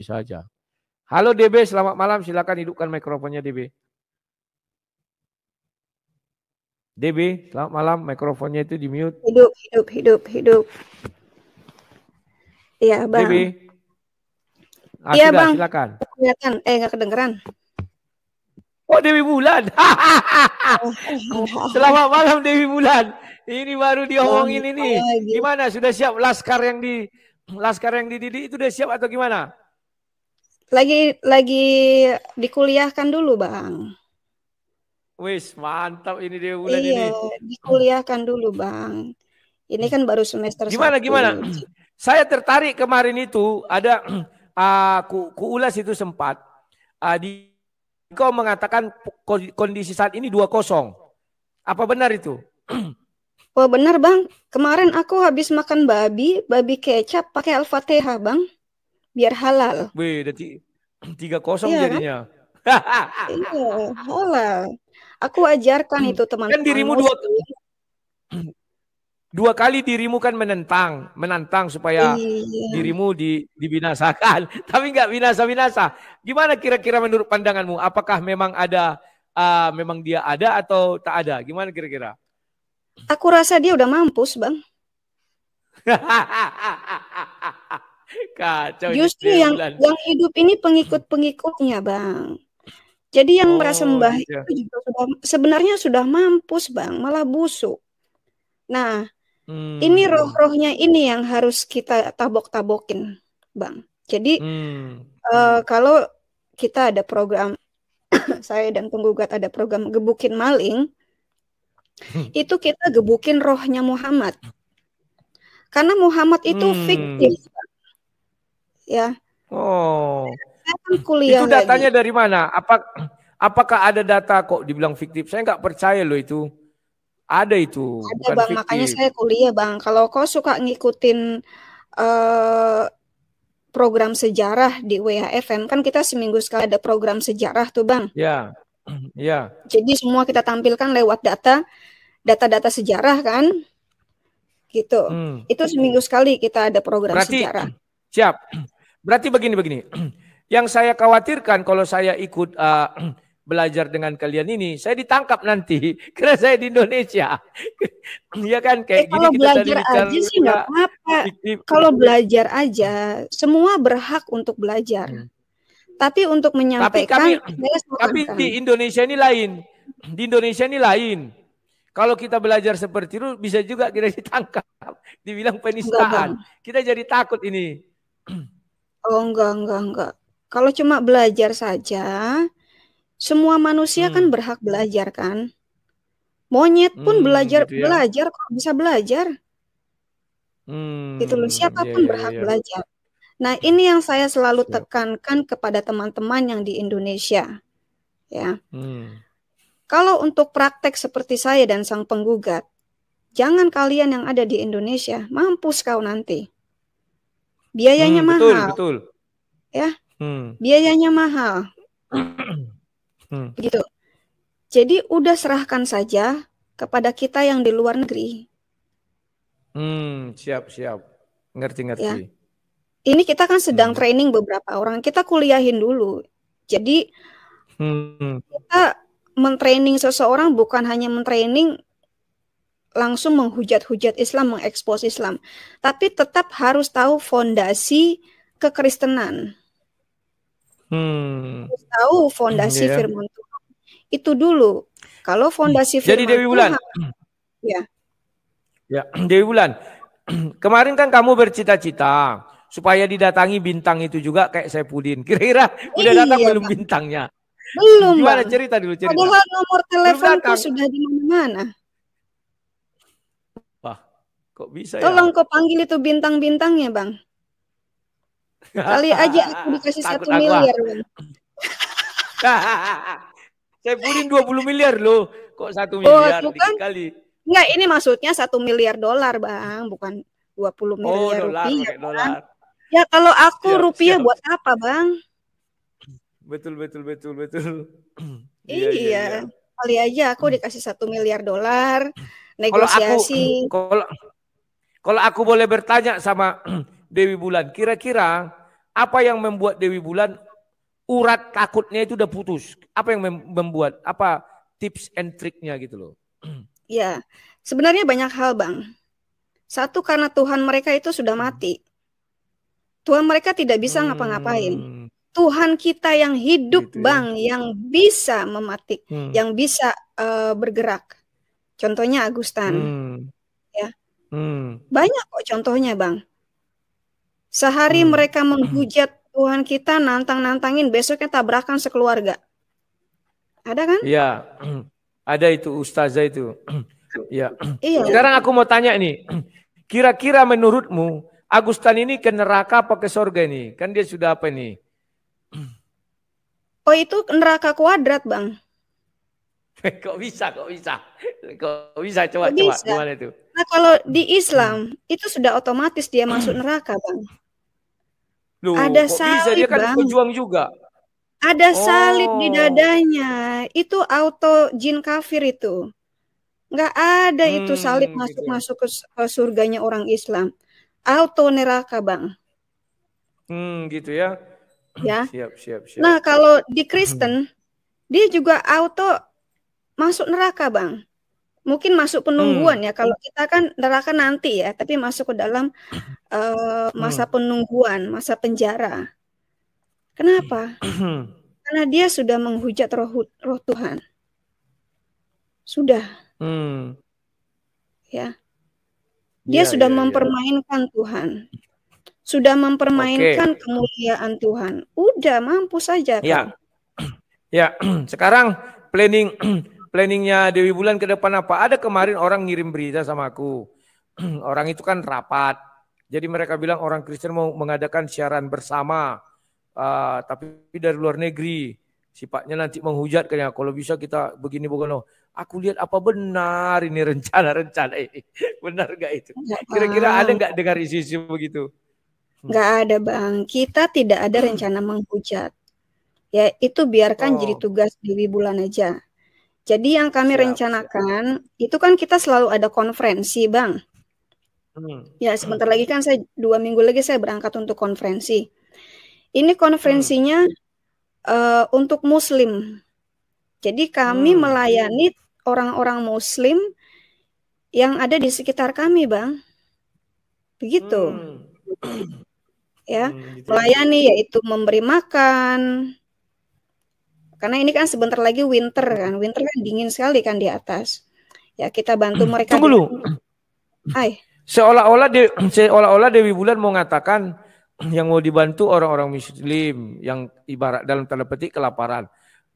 saja. Halo DB, selamat malam. Silakan hidupkan mikrofonnya DB. DB, selamat malam. Mikrofonnya itu di mute. Hidup. Iya, Bang. DB. Iya, Sudah, Bang. silakan. Kelihatan, nggak kedengeran. Oh, Dewi Bulan. Selamat malam Dewi Bulan. Ini baru diomongin ini. Gimana? Sudah siap laskar yang dididik itu udah siap atau gimana? Lagi dikuliahkan dulu, Bang. Wis, mantap ini Dewi Bulan ini. Iya, dikuliahkan dulu, Bang. Ini kan baru semester 1. Gimana? Saya tertarik kemarin itu ada kuulas itu sempat kau mengatakan kondisi saat ini 2-0. Apa benar itu? Oh benar Bang. Kemarin aku habis makan babi kecap pakai Al-Fatihah Bang. Biar halal. Wih, 3-0 iya, jadinya. Kan? Iya, halal. Aku ajarkan itu teman-teman. Kan dirimu dua kali dirimu kan menantang supaya dirimu dibinasakan, tapi nggak binasa. Gimana kira-kira menurut pandanganmu? Apakah memang memang dia ada atau tak ada? Gimana kira-kira? Aku rasa dia udah mampus, Bang. Kacau. Justru yang hidup ini pengikut-pengikutnya, Bang. Jadi yang merasa sembah itu juga sebenarnya sudah mampus, Bang, malah busuk. Nah, ini roh-rohnya ini yang harus kita tabok-tabokin, Bang. Jadi kalau kita ada program, saya dan penggugat ada program gebukin maling, itu kita gebukin rohnya Muhammad. Karena Muhammad itu fiktif, ya. Oh, kuliah itu datanya lagi. Dari mana? Apakah ada data kok dibilang fiktif? Saya nggak percaya loh itu. Ada itu. Ada Bang, fiktif. Makanya saya kuliah Bang. Kalau kau suka ngikutin program sejarah di WHFM, kan kita seminggu sekali ada program sejarah tuh Bang. Ya, ya. Jadi semua kita tampilkan lewat data sejarah kan, gitu. Itu seminggu sekali kita ada program sejarah. Siap. Berarti begini. Yang saya khawatirkan kalau saya ikut belajar dengan kalian ini, saya ditangkap nanti karena saya di Indonesia. Iya kan kayak gini kalau kita belajar aja sih nggak apa-apa. Kalau belajar aja, semua berhak untuk belajar. Tapi untuk menyampaikan, tapi di Indonesia ini lain. Di Indonesia ini lain. Kalau kita belajar seperti itu bisa juga kita ditangkap, dibilang penistaan. Kita jadi takut ini. Oh enggak. Kalau cuma belajar saja, semua manusia kan berhak belajar kan. Monyet pun belajar kok bisa belajar. Gitu loh, siapapun berhak belajar. Nah ini yang saya selalu tekankan kepada teman-teman yang di Indonesia. Ya. Kalau untuk praktek seperti saya dan sang penggugat, jangan kalian yang ada di Indonesia, mampus kau nanti. Biayanya mahal. Betul. Ya. Biayanya mahal. Begitu. Jadi udah serahkan saja kepada kita yang di luar negeri. Siap. Ngerti. Ya. Ini kita kan sedang training beberapa orang. Kita kuliahin dulu. Jadi kita mentraining seseorang bukan hanya mentraining langsung menghujat-hujat Islam, mengekspos Islam. Tapi tetap harus tahu fondasi kekristenan. Harus tahu fondasi firman Tuhan. Itu dulu. Kalau fondasi firman Jadi Dewi Bulan. Ya, Dewi Bulan. Kemarin kan kamu bercita-cita supaya didatangi bintang itu juga kayak Saipudin. Kira-kira udah datang belum bintangnya? Belum. Gimana cerita dulu cerita. Padahal nomor teleponku sudah di mana-mana. Wah, kok bisa Tolong kau panggil itu bintang-bintangnya, Bang. Kali aja aku dikasih 1 miliar, Bang. Saipudin 20 miliar loh. Kok 1 miliar kan? kali. Enggak, ini maksudnya 1 miliar dolar, Bang, bukan 20 miliar rupiah. Dolar. Ya kalau aku rupiah buat apa, Bang? Betul. Iya. Kali aja aku dikasih 1 miliar dolar, negosiasi. Kalau aku boleh bertanya sama Dewi Bulan, kira-kira Apa yang membuat Dewi Bulan urat takutnya itu udah putus? Apa yang membuat? Apa tips and triknya gitu loh? Ya, sebenarnya banyak hal, Bang. Satu, karena Tuhan mereka itu sudah mati. Tuhan mereka tidak bisa ngapa-ngapain. Tuhan kita yang hidup, gitu, Bang, yang bisa mematik, yang bisa bergerak. Contohnya Agustan. Ya. Banyak kok contohnya, Bang. Sehari mereka menghujat Tuhan kita, nantang-nantangin, besoknya tabrakan sekeluarga. Ada kan? Iya. Ada itu ustazah itu. Ya. Iya. Sekarang aku mau tanya nih. Kira-kira menurutmu Agustan ini ke neraka apa ke surga ini? Kan dia sudah apa nih? Oh, itu neraka kuadrat, Bang. Kok bisa? Kok bisa? Coba gimana itu? Nah, kalau di Islam itu sudah otomatis dia masuk neraka, Bang. Loh, ada salib, bisa? Dia kan pejuang juga. Ada salib di dadanya. Itu auto jin kafir itu. Nggak ada itu salib masuk ke surganya orang Islam. Auto neraka, Bang. Gitu ya. Ya. Siap. Nah, kalau di Kristen dia juga auto masuk neraka, Bang. Mungkin masuk penungguan ya. Kalau kita kan neraka nanti ya, tapi masuk ke dalam masa penungguan, masa penjara. Kenapa? Karena dia sudah menghujat roh Tuhan. Sudah. Ya. Dia sudah mempermainkan Tuhan. Sudah mempermainkan kemuliaan Tuhan. Udah, mampu saja. Ya. Ya, sekarang planningnya Dewi Bulan ke depan apa? Ada kemarin orang ngirim berita sama aku. Orang itu kan rapat. Jadi mereka bilang orang Kristen mau mengadakan siaran bersama. Tapi dari luar negeri. Sifatnya nanti menghujat kayaknya. Kalau bisa kita begini. Aku lihat apa benar ini rencana ini. Benar gak itu? Kira-kira ada gak dengar isu-isu begitu? Nggak ada, Bang. Kita tidak ada rencana menghujat. Ya, itu biarkan jadi tugas Dewi Bulan aja. Jadi yang kami rencanakan, itu kan kita selalu ada konferensi, Bang. Ya, sebentar lagi kan 2 minggu lagi saya berangkat untuk konferensi. Ini konferensinya untuk Muslim. Jadi kami melayani orang-orang Muslim yang ada di sekitar kami, Bang. Begitu. Ya, melayani yaitu memberi makan. Karena ini kan sebentar lagi winter kan. Winter kan dingin sekali kan di atas. Ya, kita bantu mereka. Tunggu dulu. Seolah-olah Dewi Bulan mau mengatakan yang mau dibantu orang-orang Muslim yang ibarat dalam tanda petik kelaparan.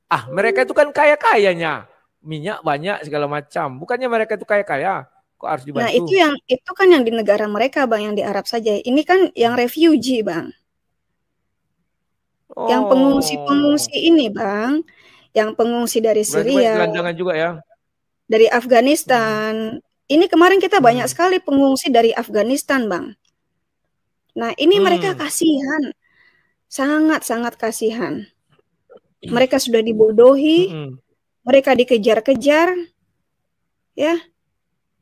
Mereka itu kan kaya-kayanya. Minyak banyak segala macam. Bukannya mereka itu kaya-kaya. Kok harus dibantu? Nah, itu kan yang di negara mereka, Bang, yang di Arab saja. Ini kan yang refugee, Bang. Yang pengungsi-pengungsi ini, Bang. Yang pengungsi dari Syria. Gelandangan juga ya. Dari Afghanistan. Ini kemarin kita banyak sekali pengungsi dari Afghanistan, Bang. Nah, ini mereka kasihan. Sangat-sangat kasihan. Mereka sudah dibodohi. Mereka dikejar-kejar. Ya.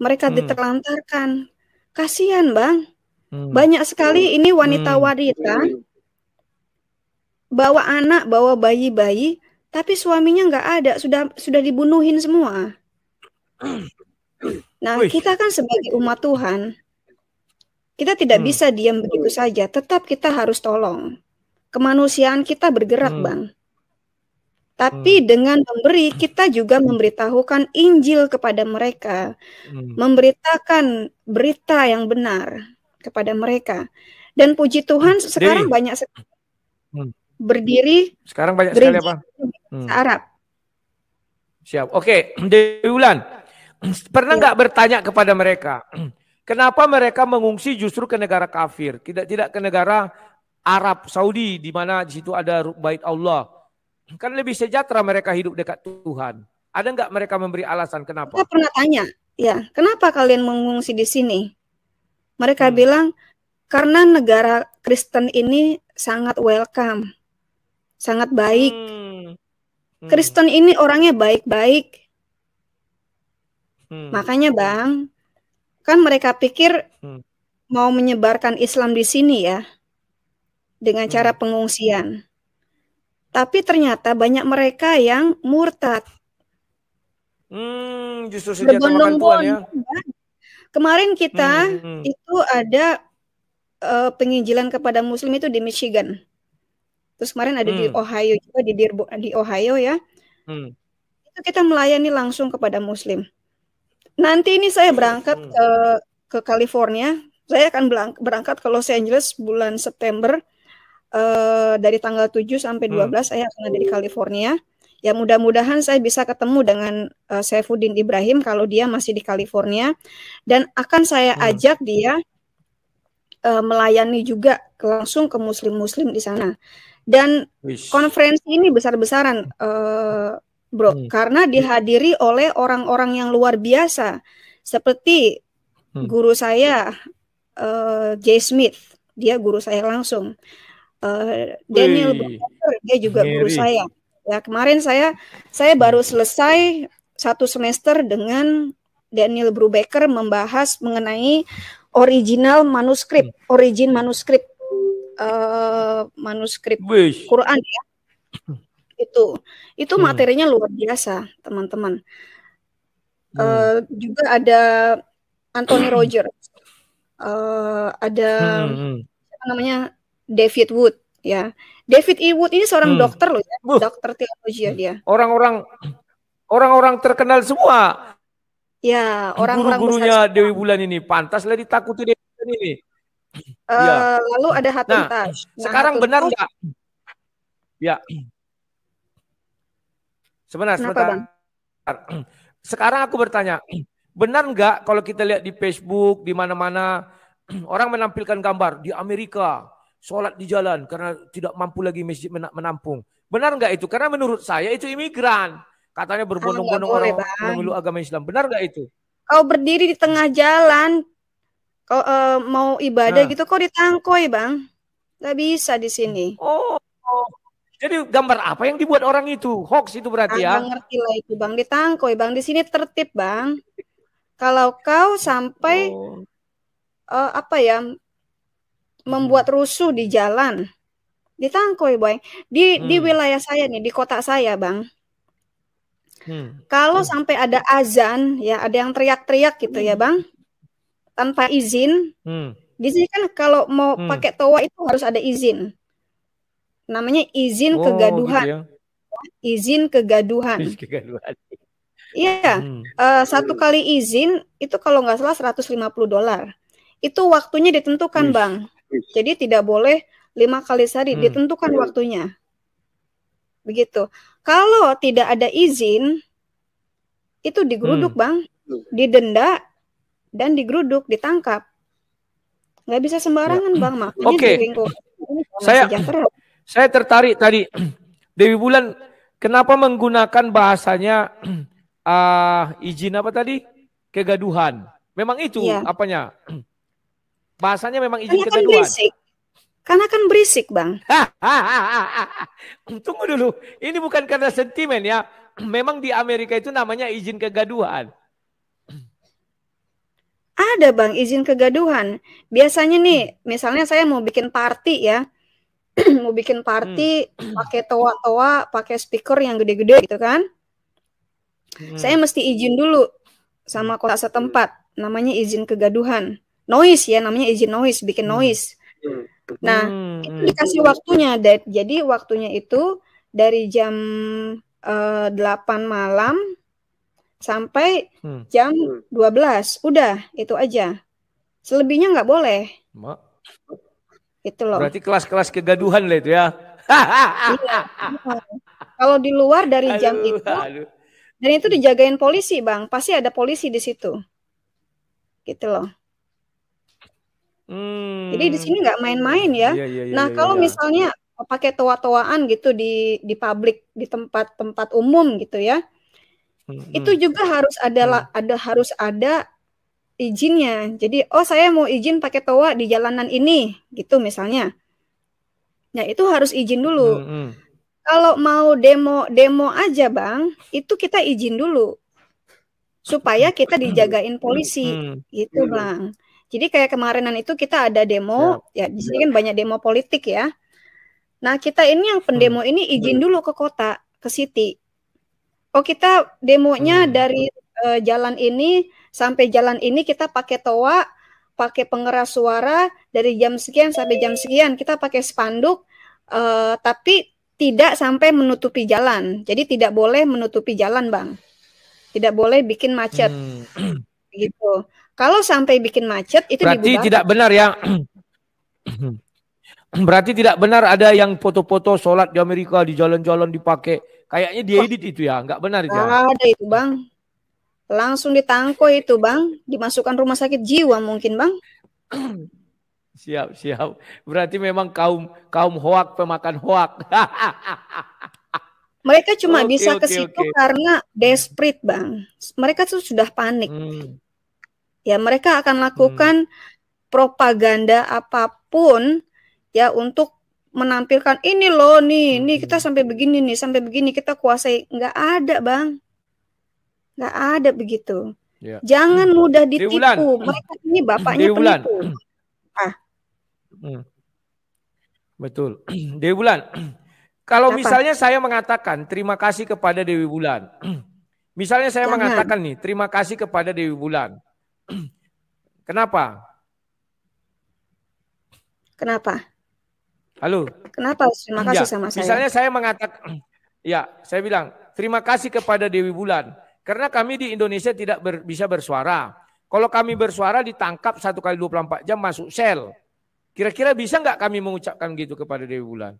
Mereka diterlantarkan. Kasihan, Bang. Banyak sekali ini wanita-wanita bawa anak, bawa bayi-bayi, tapi suaminya nggak ada, sudah dibunuhin semua. Nah, kita kan sebagai umat Tuhan, kita tidak bisa diam begitu saja, tetap kita harus tolong. Kemanusiaan kita bergerak, Bang. Tapi dengan memberi, kita juga memberitahukan Injil kepada mereka. Memberitakan berita yang benar kepada mereka. Dan puji Tuhan sekarang banyak berdiri. Sekarang banyak sekali apa? Arab. Siap. Oke, Dewi Bulan. Pernah nggak bertanya kepada mereka, kenapa mereka mengungsi justru ke negara kafir, tidak ke negara Arab Saudi di mana di situ ada bait Allah? Kan lebih sejahtera mereka hidup dekat Tuhan. Ada nggak mereka memberi alasan kenapa? Saya pernah tanya, ya, kenapa kalian mengungsi di sini? Mereka bilang karena negara Kristen ini sangat welcome, sangat baik. Kristen ini orangnya baik-baik. Makanya, Bang, kan mereka pikir mau menyebarkan Islam di sini ya. dengan cara pengungsian. Tapi ternyata banyak mereka yang murtad. Justru senjata makan Tuhan ya. Kemarin kita itu ada penginjilan kepada Muslim itu di Michigan. Terus kemarin ada di Ohio juga, di Ohio ya. Itu kita melayani langsung kepada Muslim. Nanti ini saya berangkat ke California. Saya akan berangkat ke Los Angeles bulan September. Dari tanggal 7 sampai 12 saya akan ada di California. Ya mudah-mudahan saya bisa ketemu dengan Saifuddin Ibrahim kalau dia masih di California. Dan akan saya ajak dia melayani juga langsung ke muslim-muslim di sana. Dan konferensi ini besar-besaran, bro, karena dihadiri oleh orang-orang yang luar biasa, seperti guru saya, Jay Smith, dia guru saya langsung. Daniel Brubaker, dia juga guru saya. Ya kemarin saya baru selesai 1 semester dengan Daniel Brubaker membahas mengenai manuskrip Quran ya. Itu materinya luar biasa, teman-teman. Juga ada Anthony Rogers, ada apa namanya, David Wood ya. David E. Wood ini seorang dokter loh ya, dokter teologi ya dia. Orang-orang terkenal semua. Ya, orang-orang guru-gurunya Dewi Bulan ini pantaslah ditakuti Dewi Bulan ini. Lalu ada Hatun Tash. Sekarang benar nggak? Ya. Sebentar. Sekarang aku bertanya, benar nggak kalau kita lihat di Facebook, di mana-mana orang menampilkan gambar di Amerika sholat di jalan karena tidak mampu lagi masjid menampung. Benar nggak itu? Karena menurut saya itu imigran. Katanya berbondong-bondong orang memeluk agama Islam. Benar nggak itu? Kau berdiri di tengah jalan, kau mau ibadah gitu, kau ditangkoi, Bang. Nggak bisa di sini. Jadi gambar apa yang dibuat orang itu? Hoax itu berarti ya? Nggak ngerti lah itu, Bang. Ditangkoi, Bang. Di sini tertib, Bang. Kalau kau sampai membuat rusuh di jalan, ditangkoi, Boy. Di wilayah saya nih, di kota saya, Bang. Kalau sampai ada azan, ya ada yang teriak-teriak gitu ya, Bang, tanpa izin. Di sini kan kalau mau pakai toa itu harus ada izin. Namanya izin kegaduhan. Gitu ya? Izin kegaduhan. Iya, 1 kali izin itu kalau nggak salah $150. Itu waktunya ditentukan, Bang. Jadi tidak boleh 5 kali sehari, ditentukan waktunya. Begitu. Kalau tidak ada izin, itu digeruduk, Bang. Didenda dan digeruduk, ditangkap. Nggak bisa sembarangan, Bang. Makanya saya tertarik tadi. Dewi Bulan, kenapa menggunakan bahasanya izin apa tadi? Kegaduhan. Memang itu apanya? Bahasanya memang izin kegaduhan. Karena kan berisik, Bang. Tunggu dulu. Ini bukan karena sentimen ya. Memang di Amerika itu namanya izin kegaduhan. Ada, Bang, izin kegaduhan. Biasanya nih, misalnya saya mau bikin party ya. Mau bikin party pakai toa-toa, pakai speaker yang gede-gede gitu kan. Saya mesti izin dulu sama kota setempat. Namanya izin kegaduhan. Noise ya, namanya izin noise, bikin noise. Nah, itu dikasih waktunya. Jadi waktunya itu dari jam 8 malam sampai jam 12. Udah, itu aja. Selebihnya nggak boleh. Itu loh. Berarti kelas-kelas kegaduhan lah itu ya. Iya. Kalau di luar dari jam itu, dan itu dijagain polisi, Bang. Pasti ada polisi di situ. Gitu loh. Jadi di sini nggak main-main ya. Nah, kalau misalnya pakai toa-toaan gitu di publik, di tempat-tempat umum gitu ya, itu juga harus ada izinnya. Jadi, saya mau izin pakai toa di jalanan ini, gitu misalnya. Nah, itu harus izin dulu. Kalau mau demo aja, Bang, itu kita izin dulu supaya kita dijagain polisi, gitu, Bang. Jadi kayak kemarinan itu kita ada demo, ya di sini kan banyak demo politik ya. Nah, kita ini yang pendemo ini izin dulu ke kota, ke city. Oh, kita demonya dari jalan ini sampai jalan ini kita pakai toa, pakai pengeras suara dari jam sekian sampai jam sekian. Kita pakai spanduk, tapi tidak sampai menutupi jalan. Jadi tidak boleh menutupi jalan, Bang. Tidak boleh bikin macet. Gitu. Kalau sampai bikin macet itu berarti tidak benar ya. Berarti tidak benar ada yang foto-foto sholat di Amerika di jalan-jalan dipakai. Kayaknya diedit itu ya, nggak benar itu ya? Ada itu, Bang. Langsung ditangko itu, Bang. Dimasukkan rumah sakit jiwa mungkin, Bang. Siap, siap. Berarti memang kaum hoak, pemakan hoak. Mereka cuma bisa ke situ karena desperate, Bang. Mereka tuh sudah panik. Ya, mereka akan lakukan propaganda apapun ya untuk menampilkan ini loh nih kita sampai begini nih, sampai begini kita kuasai. Nggak ada, Bang. Nggak ada begitu. Ya. Jangan mudah ditipu. Mereka ini bapaknya penipu. Betul. Dewi Bulan, kalau misalnya saya mengatakan terima kasih kepada Dewi Bulan. Misalnya saya mengatakan nih, terima kasih kepada Dewi Bulan. Kenapa? Kenapa? Halo. Kenapa terima kasih sama saya? Misalnya saya mengatakan, ya saya bilang terima kasih kepada Dewi Bulan. Karena kami di Indonesia tidak bisa bersuara. Kalau kami bersuara ditangkap 1 kali 24 jam masuk sel. Kira-kira bisa nggak kami mengucapkan gitu kepada Dewi Bulan?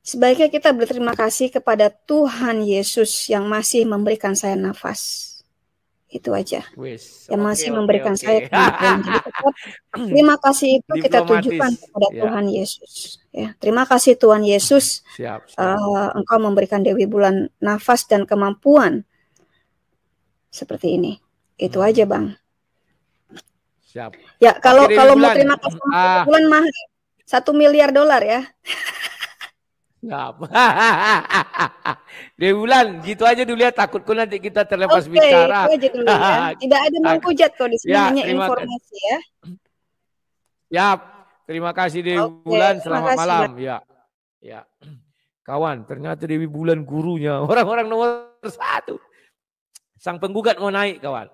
Sebaiknya kita berterima kasih kepada Tuhan Yesus yang masih memberikan saya nafas. Itu aja. Yang masih memberikan saya kemampuan. Jadi tetap terima kasih itu kita tujukan kepada Tuhan Yesus. Ya, terima kasih Tuhan Yesus. Engkau memberikan Dewi Bulan nafas dan kemampuan seperti ini. Itu aja, Bang. Siap. Ya, kalau mau terima kasih Dewi Bulan mah $1 miliar ya. Dewi Bulan, gitu aja dulu ya, takutku nanti kita terlepas bicara. Itu aja dulu ya. Tidak ada menghujat kok di sini, hanya informasi ya. Siap. Terima kasih Dewi Bulan, selamat malam. Ya. Ya. Kawan, ternyata Dewi Bulan gurunya, orang-orang nomor 1. Sang penggugat mau naik, kawan.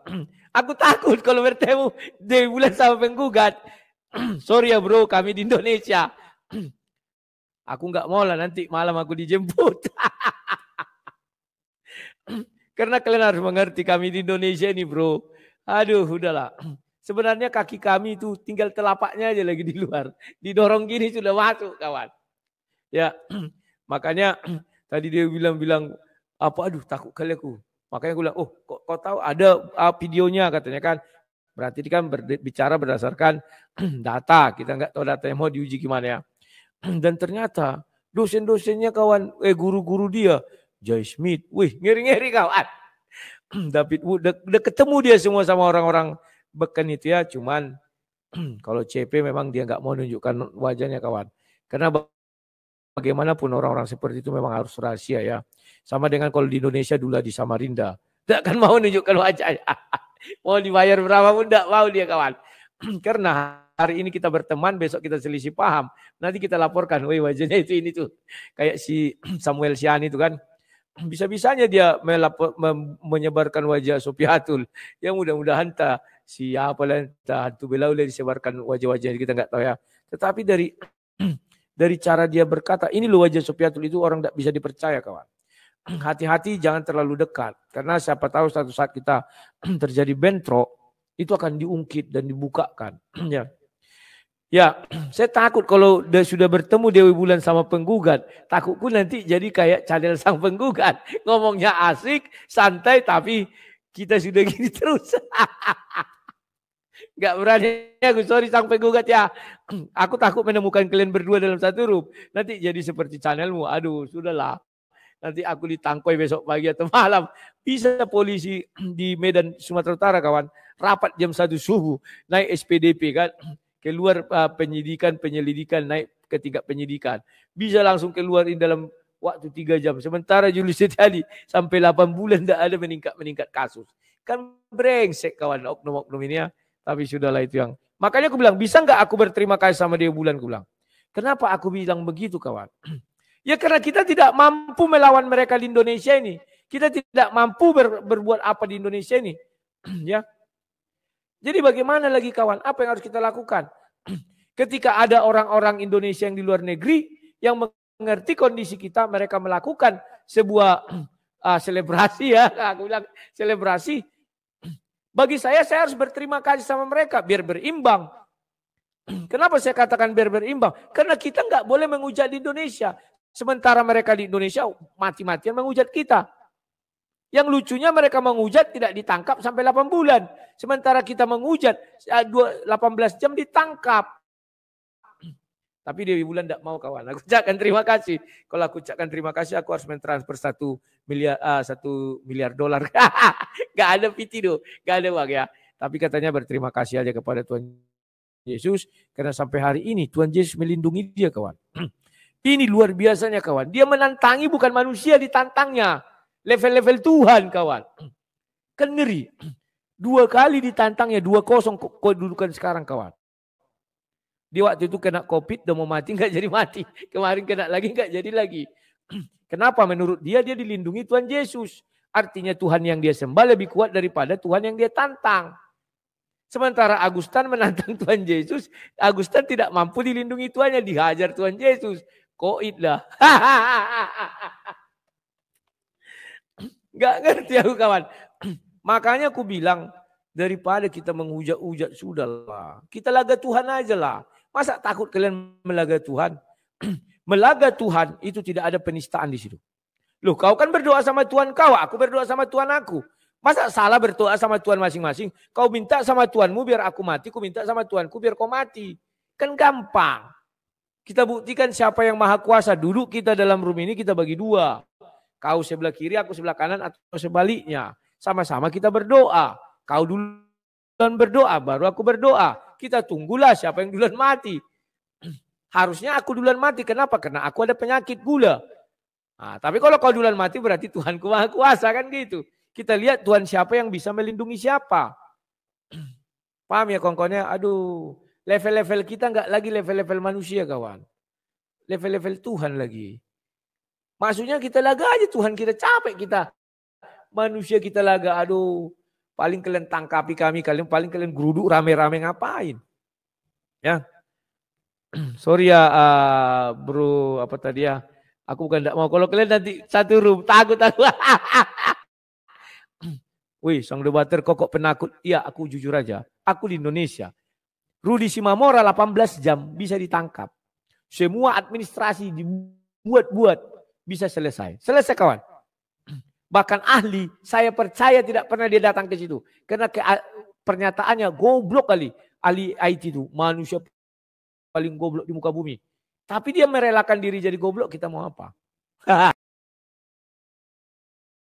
Aku takut kalau bertemu Dewi Bulan sama penggugat. Sorry ya bro, kami di Indonesia. Aku nggak mau lah nanti malam aku dijemput. Karena kalian harus mengerti kami di Indonesia ini bro. Aduh udahlah. Sebenarnya kaki kami itu tinggal telapaknya aja lagi di luar. Didorong gini sudah masuk kawan. Ya makanya tadi dia bilang apa aduh takut kali aku. Makanya aku bilang oh kok tahu ada videonya katanya kan. Berarti kan berbicara berdasarkan data. Kita nggak tahu datanya mau diuji gimana ya. Dan ternyata dosen-dosennya kawan, guru-guru dia, Jay Smith, wih ngeri-ngeri kawan. David Wood, udah ketemu dia semua sama orang-orang beken itu ya, cuman kalau CP memang dia nggak mau nunjukkan wajahnya kawan. Karena bagaimanapun orang-orang seperti itu memang harus rahasia ya. Sama dengan kalau di Indonesia dulu di Samarinda, tidak akan mau nunjukkan wajahnya. Mau dibayar berapa pun tidak mau dia kawan. Karena hari ini kita berteman, besok kita selisih paham. Nanti kita laporkan, woi wajahnya itu ini tuh. Kayak si Samuel Siani itu kan. Bisa-bisanya dia menyebarkan wajah Sopiatul. Yang mudah-mudahan siapa lah, hantu Belaula disebarkan wajah-wajah kita nggak tahu ya. Tetapi dari cara dia berkata, ini loh wajah Sopiatul itu orang tidak bisa dipercaya kawan. Hati-hati jangan terlalu dekat. Karena siapa tahu suatu saat kita terjadi bentrok, itu akan diungkit dan dibukakan. Ya. Ya, saya takut kalau sudah bertemu Dewi Bulan sama penggugat, takutku nanti jadi kayak channel sang penggugat. Ngomongnya asik, santai, tapi kita sudah gini terus. Gak berani aku, sorry sang penggugat ya. Aku takut menemukan kalian berdua dalam satu room. Nanti jadi seperti channelmu, aduh sudahlah. Nanti aku ditangkoi besok pagi atau malam. Bisa polisi di Medan, Sumatera Utara kawan, rapat jam 1 subuh, naik SPDP kan. Keluar penyelidikan naik ke tingkat penyidikan. Bisa langsung keluar dalam waktu 3 jam. Sementara Julius tadi sampai 8 bulan tidak ada meningkat kasus. Kan brengsek kawan oknum-oknum ini ya. Tapi sudahlah itu yang. Makanya aku bilang, bisa nggak aku berterima kasih sama Dewi Bulan? Aku bilang. Kenapa aku bilang begitu, kawan? Ya karena kita tidak mampu melawan mereka di Indonesia ini. Kita tidak mampu berbuat apa di Indonesia ini. Ya. Jadi bagaimana lagi, kawan? Apa yang harus kita lakukan? Ketika ada orang-orang Indonesia yang di luar negeri yang mengerti kondisi kita, mereka melakukan sebuah selebrasi, ya. Aku bilang selebrasi. Bagi saya harus berterima kasih sama mereka biar berimbang. Kenapa saya katakan biar berimbang? Karena kita nggak boleh menghujat di Indonesia. Sementara mereka di Indonesia mati-matian menghujat kita. Yang lucunya mereka menghujat tidak ditangkap sampai 8 bulan. Sementara kita menghujat 18 jam ditangkap. Tapi Dewi Bulan tidak mau, kawan. Aku ucapkan terima kasih. Kalau aku ucapkan terima kasih, aku harus mentransfer 1 miliar dolar. Gak ada piti do, gak ada bang ya. Tapi katanya berterima kasih aja kepada Tuhan Yesus. Karena sampai hari ini Tuhan Yesus melindungi dia, kawan. Ini luar biasanya, kawan. Dia menantangi, bukan manusia ditantangnya. Level-level Tuhan, kawan. Kan ngeri. 2 kali ditantangnya, 2-0 kedudukan sekarang, kawan. Dia waktu itu kena COVID, udah mau mati, nggak jadi mati. Kemarin kena lagi, nggak jadi lagi. Kenapa? Menurut dia dilindungi Tuhan Yesus. Artinya Tuhan yang dia sembah lebih kuat daripada Tuhan yang dia tantang. Sementara Agustan menantang Tuhan Yesus, Agustan tidak mampu dilindungi Tuhannya, dihajar Tuhan Yesus. Koid lah. Nggak ngerti aku, kawan. Makanya aku bilang, daripada kita menghujat-hujat, sudahlah. Kita laga Tuhan aja lah. Masa takut kalian melaga Tuhan? Melaga Tuhan itu tidak ada penistaan di situ. Loh, kau kan berdoa sama Tuhan kau, aku berdoa sama Tuhan aku. Masa salah berdoa sama Tuhan masing-masing? Kau minta sama Tuhanmu biar aku mati, aku minta sama Tuhanku biar kau mati. Kan gampang. Kita buktikan siapa yang maha kuasa. Duduk kita dalam room ini, kita bagi 2. Kau sebelah kiri, aku sebelah kanan, atau sebaliknya. Sama-sama kita berdoa. Kau duluan berdoa, baru aku berdoa. Kita tunggulah siapa yang duluan mati. Harusnya aku duluan mati. Kenapa? Karena aku ada penyakit gula. Nah, tapi kalau kau duluan mati berarti Tuhanku maha kuasa, kan gitu. Kita lihat Tuhan siapa yang bisa melindungi siapa. Paham ya kawan-kawannya? Aduh, level-level kita nggak lagi level-level manusia, kawan. Level-level Tuhan lagi. Maksudnya kita laga aja Tuhan, kita capek kita. Manusia kita laga, aduh. Paling kalian tangkapi kami, paling kalian geruduk rame-rame ngapain? Ya. Sorry ya bro, apa tadi ya? Aku bukan tidak mau. Kalau kalian nanti satu room, takut aku. Wih, sang debater kok penakut. Iya, aku jujur aja. Aku di Indonesia. Rudi Simamora 18 jam bisa ditangkap. Semua administrasi dibuat-buat bisa selesai. Selesai, kawan. Bahkan ahli, saya percaya tidak pernah dia datang ke situ. Karena pernyataannya goblok kali. Ahli IT itu, manusia paling goblok di muka bumi. Tapi dia merelakan diri jadi goblok, kita mau apa?